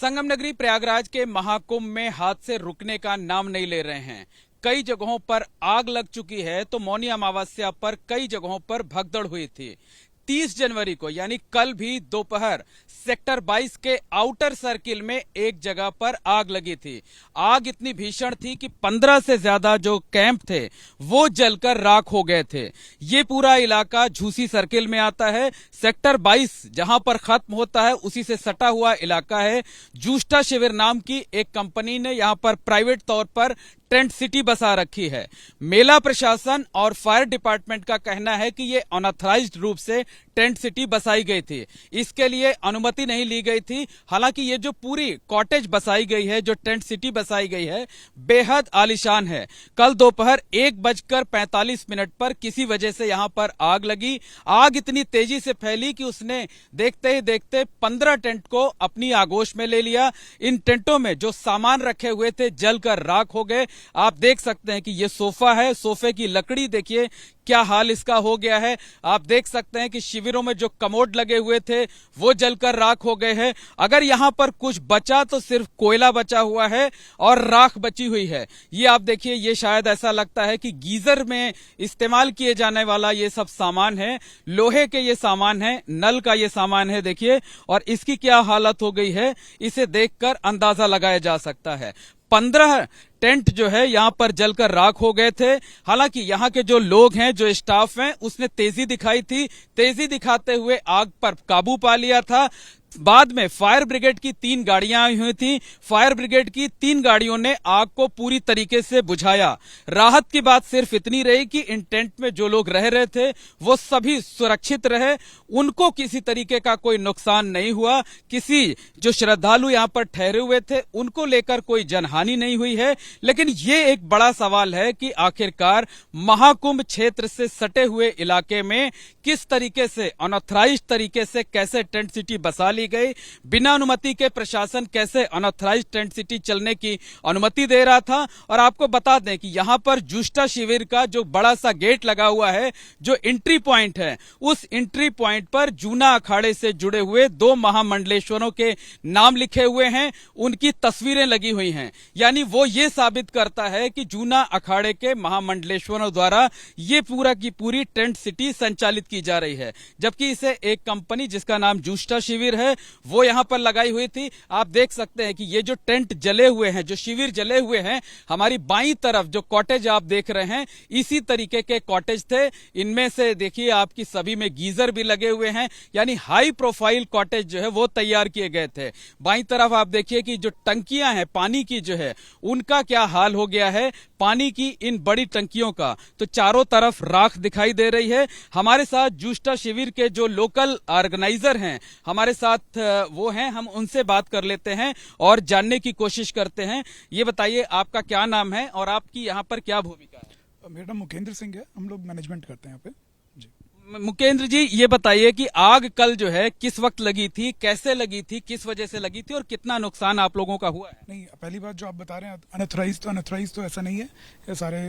संगम नगरी प्रयागराज के महाकुंभ में हादसे रुकने का नाम नहीं ले रहे हैं। कई जगहों पर आग लग चुकी है तो मौनी अमावस्या पर कई जगहों पर भगदड़ हुई थी। 30 जनवरी को यानी कल भी दोपहर सेक्टर 22 के आउटर सर्किल में एक जगह पर आग लगी थी। आग इतनी भीषण थी कि 15 से ज्यादा जो कैंप थे वो जलकर राख हो गए थे। ये पूरा इलाका झूसी सर्किल में आता है। सेक्टर 22 जहां पर खत्म होता है उसी से सटा हुआ इलाका है। जूष्टा शिविर नाम की एक कंपनी ने यहां पर प्राइवेट तौर पर टेंट सिटी बसा रखी है। मेला प्रशासन और फायर डिपार्टमेंट का कहना है कि ये अनऑथराइज्ड रूप से टेंट सिटी बसाई गई थी, इसके लिए अनुमति नहीं ली गई थी। हालांकि ये जो पूरी कॉटेज बसाई गई है, जो टेंट सिटी बसाई गई है, बेहद आलीशान है। कल दोपहर 1:45 पर किसी वजह से यहां पर आग लगी। आग इतनी तेजी से फैली कि उसने देखते ही देखते 15 टेंट को अपनी आगोश में ले लिया। इन टेंटों में जो सामान रखे हुए थे जलकर राख हो गए। आप देख सकते हैं कि ये सोफा है, सोफे की लकड़ी देखिए क्या हाल इसका हो गया है। आप देख सकते हैं कि शिविरों में जो कमोड लगे हुए थे वो जलकर राख हो गए हैं। अगर यहां पर कुछ बचा तो सिर्फ कोयला बचा हुआ है और राख बची हुई है। ये आप देखिए, ये शायद ऐसा लगता है कि गीजर में इस्तेमाल किए जाने वाला ये सब सामान है, लोहे के ये सामान है, नल का ये सामान है देखिए, और इसकी क्या हालत हो गई है इसे देखकर अंदाजा लगाया जा सकता है। 15 टेंट जो है यहां पर जलकर राख हो गए थे। हालांकि यहां के जो लोग हैं, जो स्टाफ हैं, उसने तेजी दिखाई थी। तेजी दिखाते हुए आग पर काबू पा लिया था। बाद में फायर ब्रिगेड की 3 गाड़ियां आई हुई थी। फायर ब्रिगेड की 3 गाड़ियों ने आग को पूरी तरीके से बुझाया। राहत की बात सिर्फ इतनी रही कि इन टेंट में जो लोग रह रहे थे वो सभी सुरक्षित रहे, उनको किसी तरीके का कोई नुकसान नहीं हुआ। किसी जो श्रद्धालु यहां पर ठहरे हुए थे उनको लेकर कोई जनहानि नहीं हुई है। लेकिन ये एक बड़ा सवाल है कि आखिरकार महाकुंभ क्षेत्र से सटे हुए इलाके में किस तरीके से अनऑथराइज्ड तरीके से कैसे टेंट सिटी बसा ली गई। बिना अनुमति के प्रशासन कैसे अनऑथराइज्ड टेंट सिटी चलने की अनुमति दे रहा था। और आपको बता दें कि यहां पर जूष्टा शिविर का जो बड़ा सा गेट लगा हुआ है, जो एंट्री पॉइंट है, उस एंट्री पॉइंट पर जूना अखाड़े से जुड़े हुए 2 महामंडलेश्वरों के नाम लिखे हुए हैं, उनकी तस्वीरें लगी हुई हैं। यानी वो ये साबित करता है कि जूना अखाड़े के महामंडलेश्वरों द्वारा ये पूरा की पूरी टेंट सिटी संचालित की जा रही है। जबकि इसे एक कंपनी जिसका नाम जूष्टा शिविर है वो यहां पर लगाई हुई थी। आप देख सकते हैं कि ये जो टेंट जले हुए हैं, जो शिविर जले हुए हैं, हमारी बाईं तरफ जो कॉटेज आप देख रहे हैं इसी तरीके के कॉटेज थे। इनमें से देखिए आपकी सभी में गीजर भी लगे हुए हैं। यानी हाई प्रोफाइल कॉटेज जो है वो तैयार किए गए थे। बाईं तरफ आप देखिए कि जो टंकियां हैं पानी की जो है उनका क्या हाल हो गया है, पानी की इन बड़ी टंकियों का। तो चारों तरफ राख दिखाई दे रही है। हमारे साथ जूष्टा शिविर के जो लोकल ऑर्गेनाइजर हैं हमारे साथ वो हैं, हम उनसे बात कर लेते हैं और जानने की कोशिश करते हैं। ये बताइए आपका क्या नाम है और आपकी यहाँ पर क्या भूमिका है? मेरा नाम मुकेंद्र सिंह है। हम लोग मैनेजमेंट करते हैं यहाँ पे जी। मुकेंद्र जी, ये बताइए कि आग कल जो है किस वक्त लगी थी, कैसे लगी थी, किस वजह से लगी थी और कितना नुकसान आप लोगों का हुआ है? नहीं, पहली बात जो आप बता रहे हैं अनऑथराइज तो ऐसा नहीं है। ये सारे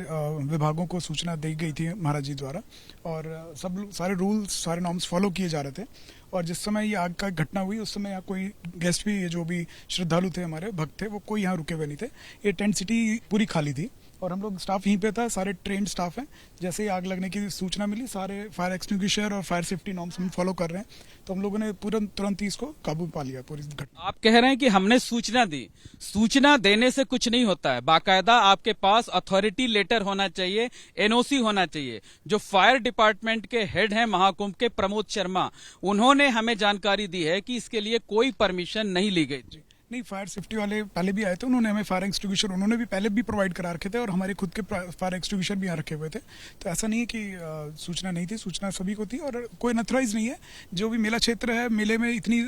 विभागों को सूचना दी गई थी महाराज जी द्वारा और सारे रूल्स, सारे नॉर्म्स फॉलो किए जा रहे थे। और जिस समय ये आग का घटना हुई उस समय यहाँ कोई गेस्ट भी, जो भी श्रद्धालु थे, हमारे भक्त थे, वो कोई यहाँ रुके हुए नहीं थे। ये टेंट सिटी पूरी खाली थी और हम लोग स्टाफ यहीं पे था, सारे ट्रेंड स्टाफ हैं। जैसे ही आग लगने की सूचना मिली सारे फायर एक्सटिंग्विशर और फायर सेफ्टी नॉर्म्स हम फॉलो कर रहे हैं, तो हम लोगों ने तुरंत ही इसको काबू पा लिया पूरी घटना। आप कह रहे हैं कि हमने सूचना दी। सूचना देने से कुछ नहीं होता है, बाकायदा आपके पास अथॉरिटी लेटर होना चाहिए, एनओसी होना चाहिए। जो फायर डिपार्टमेंट के हेड हैं महाकुंभ के, प्रमोद शर्मा, उन्होंने हमें जानकारी दी है कि इसके लिए कोई परमिशन नहीं ली गई थी। नहीं, फायर सेफ्टी वाले पहले भी आए थे, उन्होंने हमें फायर एक्सटिंग्विशर उन्होंने भी पहले भी प्रोवाइड करा रखे थे और हमारे खुद के फायर एक्सटिंग्विशर भी यहाँ रखे हुए थे। तो ऐसा नहीं है कि सूचना नहीं थी, सूचना सभी को थी और कोई अनऑथराइज नहीं है। जो भी मेला क्षेत्र है, मेले में इतनी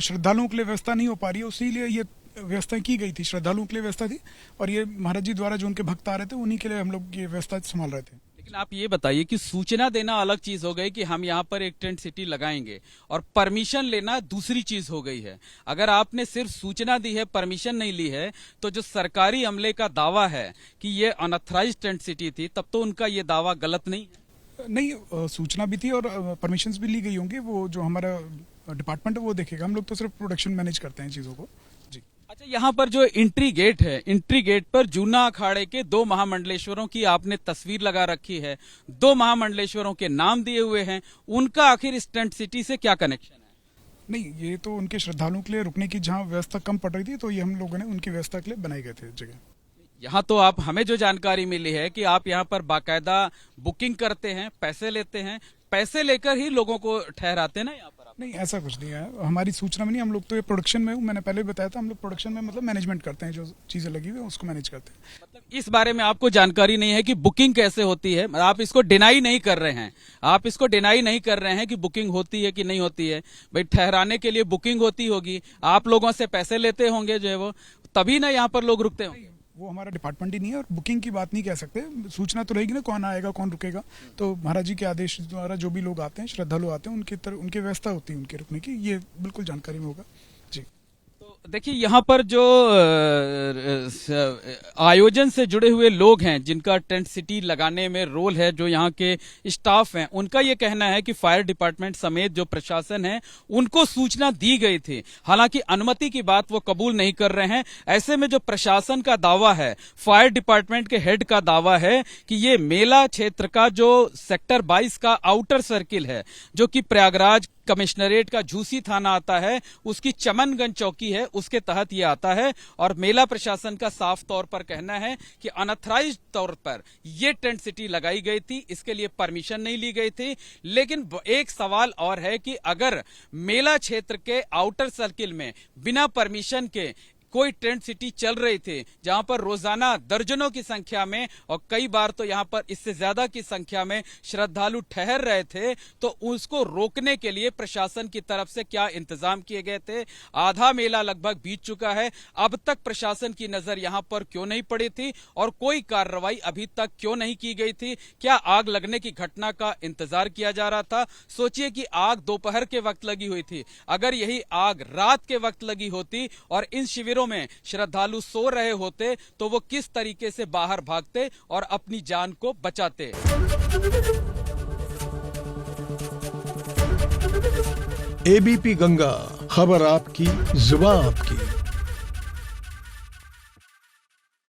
श्रद्धालुओं के लिए व्यवस्था नहीं हो पा रही है, उसीलिए ये व्यवस्था की गई थी। श्रद्धालुओं के लिए व्यवस्था थी और ये महाराज जी द्वारा जो उनके भक्त आ रहे थे उन्हीं के लिए हम लोग ये व्यवस्था संभाल रहे थे। लेकिन आप ये बताइए कि सूचना देना अलग चीज हो गई कि हम यहाँ पर एक टेंट सिटी लगाएंगे, और परमिशन लेना दूसरी चीज हो गई है। अगर आपने सिर्फ सूचना दी है, परमिशन नहीं ली है, तो जो सरकारी अमले का दावा है कि ये अनऑथराइज्ड टेंट सिटी थी, तब तो उनका ये दावा गलत नहीं है? नहीं, सूचना भी थी और परमिशंस भी ली गई होंगी। वो जो हमारा डिपार्टमेंट है वो देखेगा, हम लोग तो सिर्फ प्रोडक्शन मैनेज करते हैं चीज़ों को। अच्छा, यहाँ पर जो एंट्री गेट है, एंट्री गेट पर जूना अखाड़े के 2 महामंडलेश्वरों की आपने तस्वीर लगा रखी है। 2 महामंडलेश्वरों के नाम दिए हुए हैं, उनका आखिर इस टेंट सिटी से क्या कनेक्शन है? नहीं, ये तो उनके श्रद्धालुओं के लिए रुकने की जहाँ व्यवस्था कम पड़ रही थी, तो ये हम लोगों ने उनकी व्यवस्था के लिए बनाई गए थे जगह। यहाँ तो आप हमें जो जानकारी मिली है कि आप यहाँ पर बाकायदा बुकिंग करते हैं, पैसे लेते हैं, पैसे लेकर ही लोगों को ठहराते हैं ना यहाँ पर आप? नहीं, ऐसा कुछ नहीं है, हमारी सूचना में नहीं। हम लोग तो ये प्रोडक्शन में हूँ, मैंने पहले भी बताया था, हम लोग प्रोडक्शन में मतलब मैनेजमेंट करते हैं, जो चीजें लगी हुई है उसको मैनेज करते हैं। मतलब इस बारे में आपको जानकारी नहीं है कि बुकिंग कैसे होती है? आप इसको डिनाई नहीं कर रहे हैं, आप इसको डिनाई नहीं कर रहे हैं कि बुकिंग होती है कि नहीं होती है। भाई, ठहराने के लिए बुकिंग होती होगी, आप लोगों से पैसे लेते होंगे जो है वो, तभी ना यहाँ पर लोग रुकते होंगे। वो हमारा डिपार्टमेंट ही नहीं है, और बुकिंग की बात नहीं कह सकते। सूचना तो रहेगी ना, कौन आएगा कौन रुकेगा, तो महाराज जी के आदेश द्वारा जो भी लोग आते हैं, श्रद्धालु आते हैं, उनकी व्यवस्था होती है उनके रुकने की, ये बिल्कुल जानकारी में होगा जी। तो देखिए, यहाँ पर जो आयोजन से जुड़े हुए लोग हैं, जिनका टेंट सिटी लगाने में रोल है, जो यहाँ के स्टाफ हैं, उनका ये कहना है कि फायर डिपार्टमेंट समेत जो प्रशासन है, उनको सूचना दी गई थी। हालांकि अनुमति की बात वो कबूल नहीं कर रहे हैं। ऐसे में जो प्रशासन का दावा है, फायर डिपार्टमेंट के हेड का दावा है कि ये मेला क्षेत्र का जो सेक्टर 22 का आउटर सर्किल है, जो कि प्रयागराज कमिश्नरेट का झूसी थाना आता है, उसकी चमनगंज चौकी है, उसके तहत ये आता है। और मेला प्रशासन का साफ तौर पर कहना है कि अनऑथराइज्ड तौर पर ये टेंट सिटी लगाई गई थी, इसके लिए परमिशन नहीं ली गई थी। लेकिन एक सवाल और है कि अगर मेला क्षेत्र के आउटर सर्किल में बिना परमिशन के कोई टेंट सिटी चल रही थी, जहां पर रोजाना दर्जनों की संख्या में और कई बार तो यहां पर इससे ज्यादा की संख्या में श्रद्धालु ठहर रहे थे, तो उसको रोकने के लिए प्रशासन की तरफ से क्या इंतजाम किए गए थे? आधा मेला लगभग बीत चुका है, अब तक प्रशासन की नजर यहां पर क्यों नहीं पड़ी थी और कोई कार्रवाई अभी तक क्यों नहीं की गई थी? क्या आग लगने की घटना का इंतजार किया जा रहा था? सोचिए कि आग दोपहर के वक्त लगी हुई थी, अगर यही आग रात के वक्त लगी होती और इन शिविरों में श्रद्धालु सो रहे होते, तो वो किस तरीके से बाहर भागते और अपनी जान को बचाते। एबीपी गंगा, खबर आपकी, जुबान आपकी।